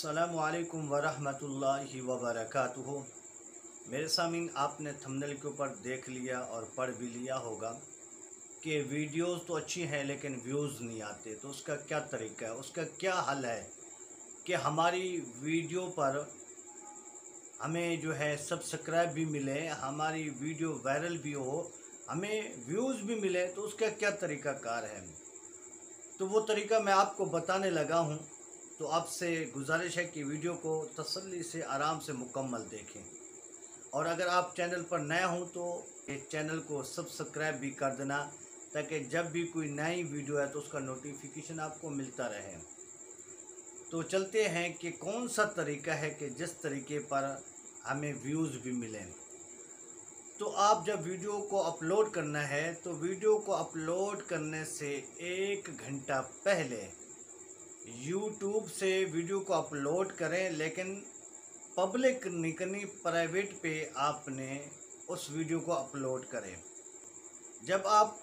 अस्सलामुअलैकुम वरहमतुल्लाहि वबरकातुहू। मेरे सामीन, आपने थंबनेल के ऊपर देख लिया और पढ़ भी लिया होगा कि वीडियोस तो अच्छी हैं लेकिन व्यूज़ नहीं आते। तो उसका क्या तरीका है, उसका क्या हल है कि हमारी वीडियो पर हमें जो है सब्सक्राइब भी मिले, हमारी वीडियो वायरल भी हो, हमें व्यूज़ भी मिले। तो उसका क्या तरीक़ाकार है, तो वो तरीका मैं आपको बताने लगा हूँ। तो आपसे गुजारिश है कि वीडियो को तसल्ली से आराम से मुकम्मल देखें, और अगर आप चैनल पर नए हों तो इस चैनल को सब्सक्राइब भी कर देना, ताकि जब भी कोई नई वीडियो है तो उसका नोटिफिकेशन आपको मिलता रहे। तो चलते हैं कि कौन सा तरीका है कि जिस तरीके पर हमें व्यूज़ भी मिलें। तो आप जब वीडियो को अपलोड करना है तो वीडियो को अपलोड करने से 1 घंटा पहले यूट्यूब से वीडियो को अपलोड करें, लेकिन पब्लिक नहीं करनी, प्राइवेट पे आपने उस वीडियो को अपलोड करें। जब आप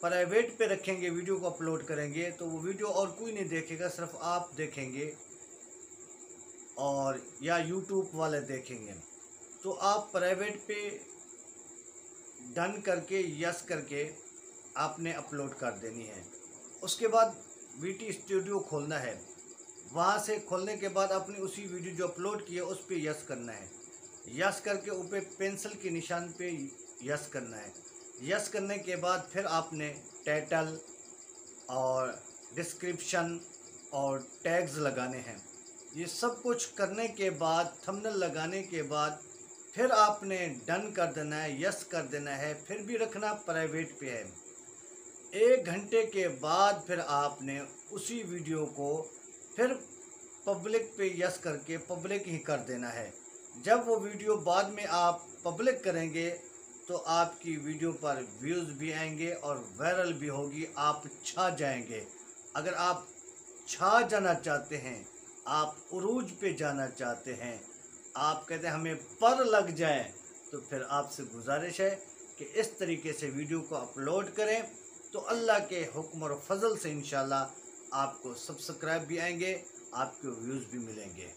प्राइवेट पे रखेंगे, वीडियो को अपलोड करेंगे, तो वो वीडियो और कोई नहीं देखेगा, सिर्फ आप देखेंगे और या यूट्यूब वाले देखेंगे। तो आप प्राइवेट पे डन करके यस करके आपने अपलोड कर देनी है। उसके बाद वीटी स्टूडियो खोलना है। वहाँ से खोलने के बाद अपनी उसी वीडियो जो अपलोड की है उस पर यस करना है। यस करके ऊपर पेंसिल के निशान पे यस करना है। यस करने के बाद फिर आपने टाइटल और डिस्क्रिप्शन और टैग्स लगाने हैं। ये सब कुछ करने के बाद, थंबनेल लगाने के बाद, फिर आपने डन कर देना है, यस कर देना है, फिर भी रखना प्राइवेट पे है। 1 घंटे के बाद फिर आपने उसी वीडियो को फिर पब्लिक पे यस करके पब्लिक ही कर देना है। जब वो वीडियो बाद में आप पब्लिक करेंगे तो आपकी वीडियो पर व्यूज़ भी आएंगे और वायरल भी होगी, आप छा जाएंगे। अगर आप छा जाना चाहते हैं, आप उरूज पे जाना चाहते हैं, आप कहते हैं हमें पर लग जाए, तो फिर आपसे गुजारिश है कि इस तरीके से वीडियो को अपलोड करें। तो अल्लाह के हुक्म और फजल से इंशाल्लाह आपको सब्सक्राइब भी आएंगे, आपको व्यूज़ भी मिलेंगे।